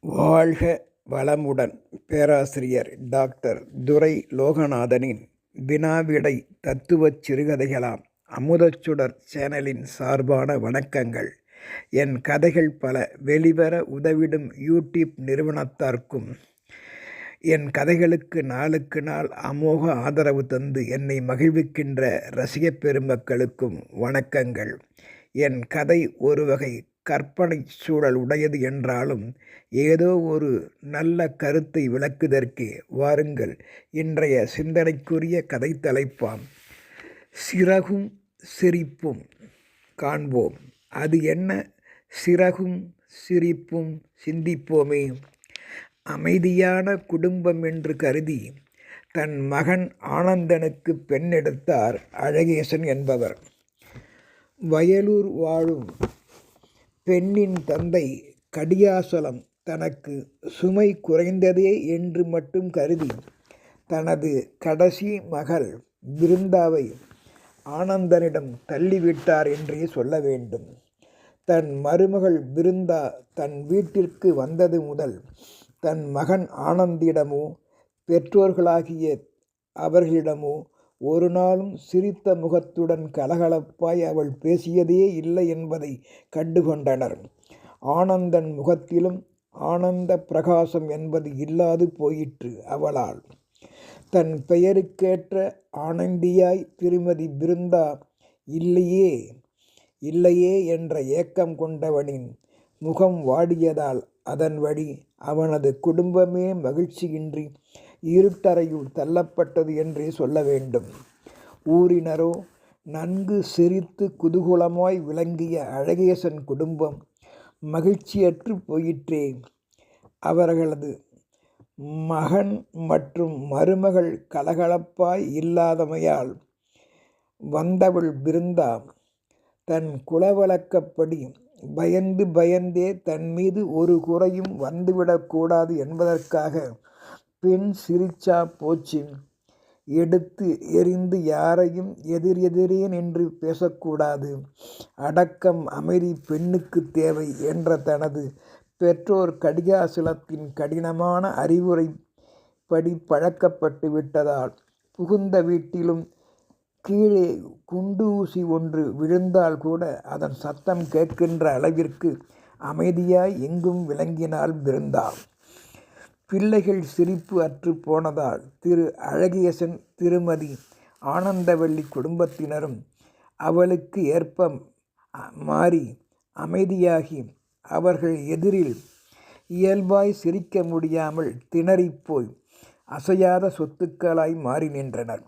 வாழ்க வளமுடன்! பேராசிரியர் டாக்டர் துரை லோகநாதனின் வினாவிடை தத்துவச் சிறுகதைகளாம் அமுதச்சுடர் சேனலின் சார்பான வணக்கங்கள். என் கதைகள் பல வெளிவர உதவிடும் யூடியூப் நிறுவனத்தார்க்கும் என் கதைகளுக்கு நாளுக்கு நாள் அமோக ஆதரவு தந்து என்னை மகிழ்விக்கின்ற ரசிகப் பெருமக்களுக்கும் வணக்கங்கள். என் கதை ஒரு வகை கற்பனை சூழல் உடையது என்றாலும் ஏதோ ஒரு நல்ல கருத்தை விளக்குதற்கே வாருங்கள் இன்றைய சிந்தனைக்குரிய கதை தலைப்பாம் சிறகும் சிரிப்பும் காண்போம். அது என்ன? சிறகும் சிரிப்பும் சிந்திப்போமே. அமைதியான குடும்பம் என்று கருதி தன் மகன் ஆனந்தனுக்கு பெண் எடுத்தார் அழகேசன் என்பவர். வயலூர் வாழும் பெண்ணின் தந்தை கடியாசலம் தனக்கு சுமை குறைந்ததே என்று மட்டும் கருதி தனது கடைசி மகள் பிருந்தாவை ஆனந்தனிடம் தள்ளிவிட்டார் என்றே சொல்ல வேண்டும். தன் மருமகள் பிருந்தா தன் வீட்டிற்கு வந்தது முதல் தன் மகன் ஆனந்திடமோ பெற்றோர்களாகிய அவர்களிடமோ ஒரு நாளும் சிரித்த முகத்துடன் கலகலப்பாய் அவள் பேசியதே இல்லை என்பதை கண்டுகொண்டனர். ஆனந்தன் முகத்திலும் ஆனந்த பிரகாசம் என்பது இல்லாது போயிற்று அவளால். தன் பெயருக்கேற்ற ஆனந்தியாய் திருமதி பிருந்தா இல்லையே இல்லையே என்ற ஏக்கம் கொண்டவனின் முகம் வாடியதால் அதன் வழி அவனது குடும்பமே மகிழ்ச்சியின்றி இருட்டறையுள் தள்ளப்பட்டது என்றே சொல்ல வேண்டும். ஊரினரோ நன்கு சிரித்து குதூகலமாய் விளங்கிய அழகேசன் குடும்பம் மகிழ்ச்சியற்று போயிற்றே. அவர்களது மகன் மற்றும் மருமகள் கலகலப்பாய் இல்லாதமையால் வந்தவள் பிருந்தா தன் குலவழக்கப்படி பயந்து பயந்தே தன் மீது ஒரு குறையும் வந்துவிடக்கூடாது என்பதற்காக பெண் சிரிச்சா போச்சு, எடுத்து எறிந்து யாரையும் எதிரெதிரே நின்று பேசக்கூடாது, அடக்கம் அமைதி பெண்ணுக்கு தேவை என்ற தனது பெற்றோர் கடிகாசலத்தின் கடினமான அறிவுரைப்படி பழக்கப்பட்டு விட்டதால் புகுந்த வீட்டிலும் கீழே குண்டு ஊசி ஒன்று விழுந்தால் கூட அதன் சத்தம் கேட்கின்ற அளவிற்கு அமைதியாய் எங்கும் விளங்கினாள் பிருந்தா. பிள்ளைகள் சிரிப்பு அற்று போனதால் திரு அழகேசன் திருமதி ஆனந்தவல்லி குடும்பத்தினரும் அவளுக்கு ஏற்ப மாறி அமைதியாகி அவர்கள் எதிரில் இயல்பாய் சிரிக்க முடியாமல் திணறிப்போய் அசையாத சொத்துக்களாய் மாறி நின்றனர்.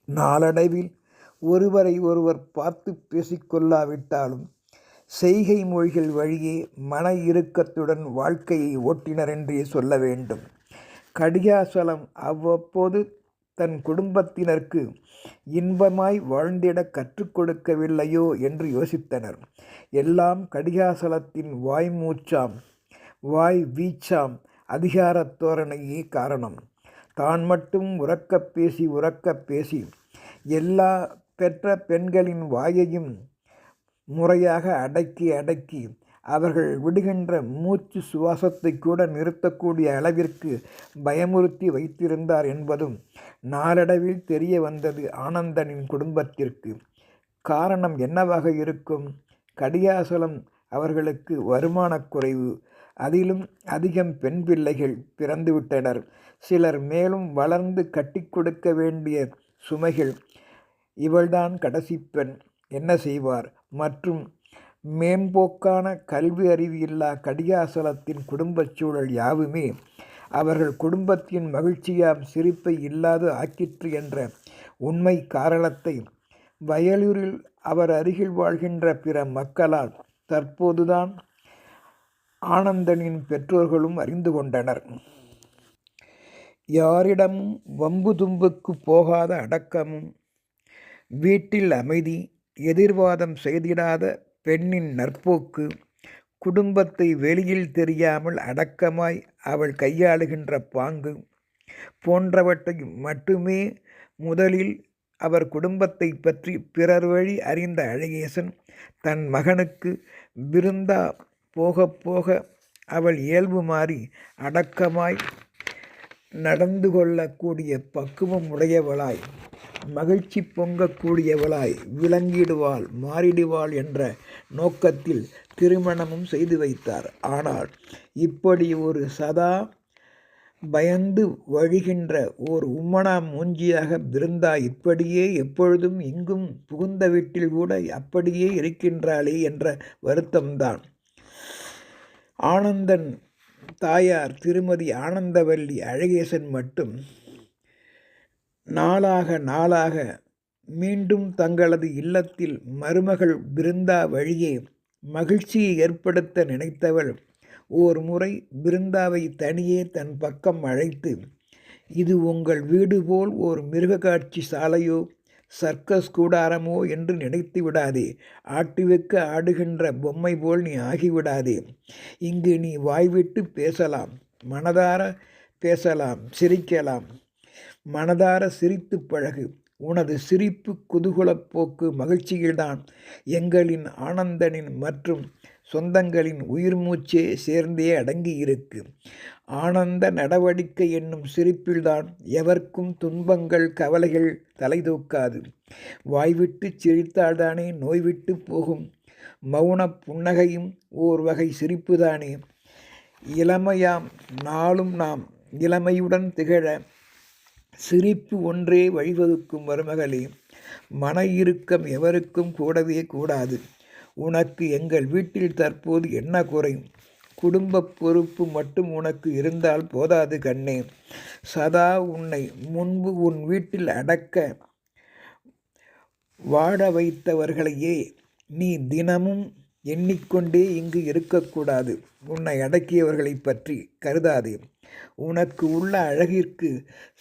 நாளடைவில் ஒருவரை ஒருவர் பார்த்து பேசிக்கொள்ளாவிட்டாலும் செய்கை மொழிகள் வழியே மன இறுக்கத்துடன் வாழ்க்கையை ஓட்டினர் என்றே சொல்ல வேண்டும். கடியாசலம் அவ்வப்போது தன் குடும்பத்தினருக்கு இன்பமாய் வாழ்ந்திட கற்றுக் கொடுக்கவில்லையோ என்று யோசித்தனர். எல்லாம் கடியாசலத்தின் வாய்மூச்சாம் வாய் வீச்சாம் அதிகாரத் தோரணையே காரணம். தான் மட்டும் உரக்கப் பேசி எல்லா பெற்ற பெண்களின் வாயையும் முறையாக அடக்கி அவர்கள் விடுகின்ற மூச்சு சுவாசத்தை கூட நிறுத்தக்கூடிய அளவிற்கு பயமுறுத்தி வைத்திருந்தார் என்பதும் நாளடைவில் தெரிய வந்தது ஆனந்தனின் குடும்பத்திற்கு. காரணம் என்னவாக இருக்கும்? கடியாசலம் அவர்களுக்கு வருமானக் குறைவு, அதிலும் அதிகம் பெண் பிள்ளைகள் பிறந்துவிட்டனர். சிலர் மேலும் வளர்ந்து கட்டி கொடுக்க வேண்டிய சுமைகள். இவள்தான் கடைசி பெண், என்ன செய்வார்? மற்றும் மேம்போக்கான கல்வி அறிவு இல்லா கடியாசலத்தின் குடும்பச் சூழல் யாவுமே அவர்கள் குடும்பத்தின் மகிழ்ச்சியாம் சிரிப்பை இல்லாது ஆக்கிற்று என்ற உண்மை காரணத்தை வயலூரில் அவர் அருகில் வாழ்கின்ற பிற மக்களால் தற்போதுதான் ஆனந்தனின் பெற்றோர்களும் அறிந்து கொண்டனர். யாரிடமும் வம்பு தும்புக்கு போகாத அடக்கமும் வீட்டில் அமைதி, எதிர்வாதம் செய்திடாத பெண்ணின் நற்போக்கு, குடும்பத்தை வெளியில் தெரியாமல் அடக்கமாய் அவள் கையாளுகின்ற பாங்கு போன்றவற்றை மட்டுமே முதலில் அவர் குடும்பத்தை பற்றி பிறர் வழி அறிந்த அழகேசன் தன் மகனுக்கு பிருந்தா போக போக அவள் இயல்பு மாறி அடக்கமாய் நடந்து கொள்ளக்கூடிய பக்குவம் உடையவளாய் மகிழ்ச்சி பொங்கக்கூடியவளாய் விளங்கிடுவாள், மாறிடுவாள் என்ற நோக்கத்தில் திருமணமும் செய்து வைத்தார். ஆனால் இப்படி ஒரு சதா பயந்து வழிகின்ற ஓர் உம்மனா மூஞ்சியாக பிருந்தா இப்படியே எப்பொழுதும் இங்கும் புகுந்த வீட்டில் கூட அப்படியே இருக்கின்றாளே என்ற வருத்தம்தான். ஆனந்தன் தாயார் திருமதி ஆனந்தவல்லி அழகேசன் மட்டும் நாளாக மீண்டும் தங்களது இல்லத்தில் மருமகள் பிருந்தா வழியே மகிழ்ச்சியை ஏற்படுத்த நினைத்தவள் ஓர் முறை பிருந்தாவை தனியே தன் பக்கம் அழைத்து, இது உங்கள் வீடு போல் ஓர் மிருக காட்சி சாலையோ சர்க்கஸ் கூடாரமோ என்று நினைத்து விடாதே. ஆட்டுவிக்க ஆடுகின்ற பொம்மை போல் நீ ஆகிவிடாதே. இங்கு நீ வாய்விட்டு பேசலாம், மனதார பேசலாம், சிரிக்கலாம். மனதார சிரித்து பழகு. உனது சிரிப்பு, குதூகலப் போக்கு, மகிழ்ச்சியில்தான் எங்களின் ஆனந்தனின் மற்றும் சொந்தங்களின் உயிர் மூச்சே சேர்ந்தே அடங்கி இருக்கு. ஆனந்த நடவடிக்கை என்னும் சிரிப்பில்தான் எவர்க்கும் துன்பங்கள் கவலைகள் தலை தூக்காது. வாய்விட்டு சிரித்தால்தானே நோய்விட்டு போகும். மௌன புன்னகையும் ஓர் வகை சிரிப்புதானே. இளமையாம் நாளும் நாம் இளமையுடன் திகழ சிரிப்பு ஒன்றே வழிவகுக்கும் மருமகளே. மன இறுக்கம் எவருக்கும் கூடவே கூடாது. உனக்கு எங்கள் வீட்டில் தற்போது என்ன குறை? குடும்ப பொறுப்பு மட்டும் உனக்கு இருந்தால் போதாது கண்ணே. சதா உன்னை முன்பு உன் வீட்டில் அடக்க வாழ வைத்தவர்களையே நீ தினமும் எண்ணிக்கொண்டே இங்கு இருக்கக்கூடாது. உன்னை அடக்கியவர்களை பற்றி கருதாதே. உனக்கு உள்ள அழகிற்கு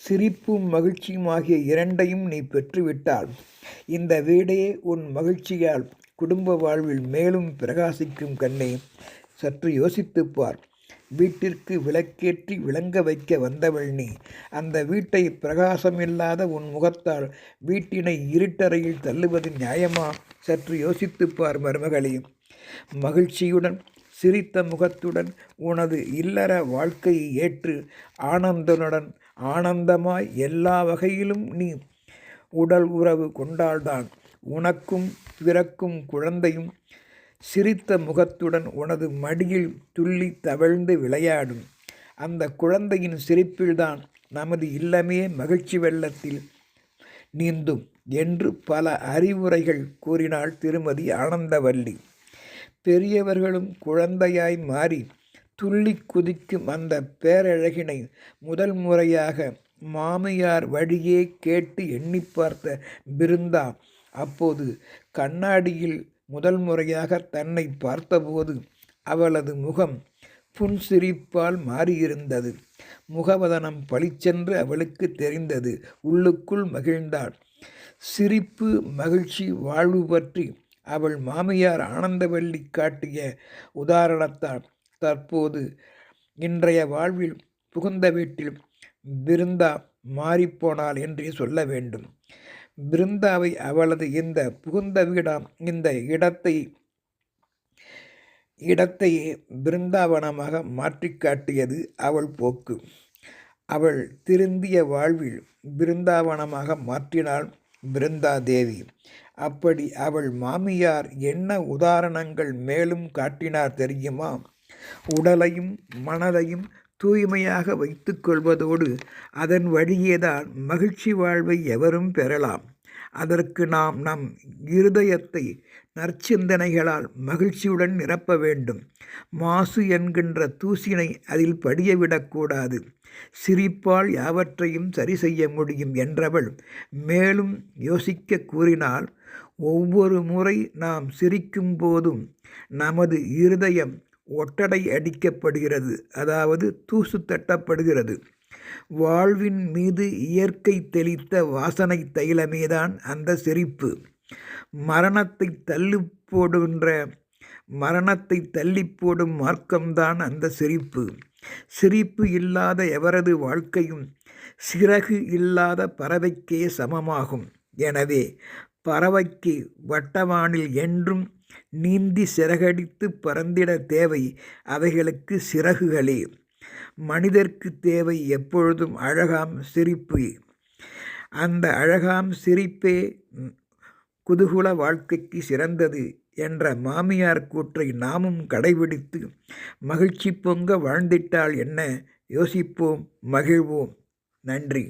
சிரிப்பும் மகிழ்ச்சியும் ஆகிய இரண்டையும் நீ பெற்றுவிட்டால் இந்த வீடே உன் மகிழ்ச்சியால் குடும்ப வாழ்வில் மேலும் பிரகாசிக்கும் கண்ணே. சற்று யோசித்துப்பார். வீட்டிற்கு விளக்கேற்றி விளங்க வைக்க வந்தவள் நீ. அந்த வீட்டை பிரகாசமில்லாத உன் முகத்தால் வீட்டினை இருட்டறையில் தள்ளுவது நியாயமா? சற்று யோசித்துப்பார் மருமகளே. மகிழ்ச்சியுடன் சிரித்த முகத்துடன் உனது இல்லற வாழ்க்கையை ஏற்று ஆனந்தனுடன் ஆனந்தமாய் எல்லா வகையிலும் நீ உடல் உறவு கொண்டால்தான் உனக்கும் பிறக்கும் குழந்தையும் சிரித்த முகத்துடன் உனது மடியில் துள்ளி தவழ்ந்து விளையாடும். அந்த குழந்தையின் சிரிப்பில்தான் நமது இல்லமே மகிழ்ச்சி வெள்ளத்தில் நீந்தும் என்று பல அறிவுரைகள் கூறினாள் திருமதி ஆனந்தவல்லி. பெரியவர்களும் குழந்தையாய் மாறி துள்ளி குதிக்கும் அந்த பேரழகினை முதல் முறையாக மாமியார் வழியே கேட்டு எண்ணி பார்த்த பிருந்தா அப்போது கண்ணாடியில் முதல் முறையாக தன்னை பார்த்தபோது அவளது முகம் புன்சிரிப்பால் மாறியிருந்தது. முகவதனம் பளிச்சென்று அவளுக்கு தெரிந்தது. உள்ளுக்குள் மகிழ்ந்தாள். சிரிப்பு, மகிழ்ச்சி, வாழ்வு பற்றி அவள் மாமியார் ஆனந்தவல்லி காட்டிய உதாரணத்தால் தற்போது இன்றைய வாழ்வில் புகுந்த வீட்டில் பிருந்தா மாறிப்போனாள் என்றே சொல்ல வேண்டும். பிருந்தாவை அவளது இந்த புகுந்த வீடாம் இந்த இடத்தையே பிருந்தாவனமாக மாற்றி காட்டியது அவள் போக்கு. அவள் திருந்திய வாழ்வில் பிருந்தாவனமாக மாற்றினாள் பிருந்தா தேவி. அப்படி அவள் மாமியார் என்ன உதாரணங்கள் மேலும் காட்டினார் தெரியுமா? உடலையும் மனதையும் தூய்மையாக வைத்து கொள்வதோடு அதன் வழியேதான் மகிழ்ச்சி வாழ்வை எவரும் பெறலாம். அதற்கு நாம் நம் இருதயத்தை நற்சிந்தனைகளால் மகிழ்ச்சியுடன் நிரப்ப வேண்டும். மாசு என்கின்ற தூசினை அதில் படியவிடக்கூடாது. சிரிப்பால் யாவற்றையும் சரி செய்ய முடியும் என்றவள் மேலும் யோசிக்க கூறினாள். ஒவ்வொரு முறை நாம் சிரிக்கும் போதும் நமது இருதயம் ஒட்டடை அடிக்கப்படுகிறது, அதாவது தூசு தட்டப்படுகிறது. வாழ்வின் மீது இயற்கை தெளித்த வாசனை தைலமேதான் அந்த சிரிப்பு. மரணத்தை தள்ளி போடும் மார்க்கம்தான் அந்த சிரிப்பு. சிரிப்பு இல்லாத எவரது வாழ்க்கையும் சிறகு இல்லாத பறவைக்கே சமமாகும். எனவே பறவைக்கு வட்டவானில் என்றும் நீந்தி சிறகடித்து பறந்திட தேவை அவைகளுக்கு சிறகுகளே. மனிதர்க்கு தேவை எப்பொழுதும் அழகாம் சிரிப்பு. அந்த அழகாம் சிரிப்பே குதூகல வாழ்க்கைக்கு சிறந்தது என்ற மாமியார் கூற்றை நாமும் கடைபிடித்து மகிழ்ச்சி பொங்க வாழ்ந்திட்டால் என்ன? யோசிப்போம், மகிழ்வோம். நன்றி.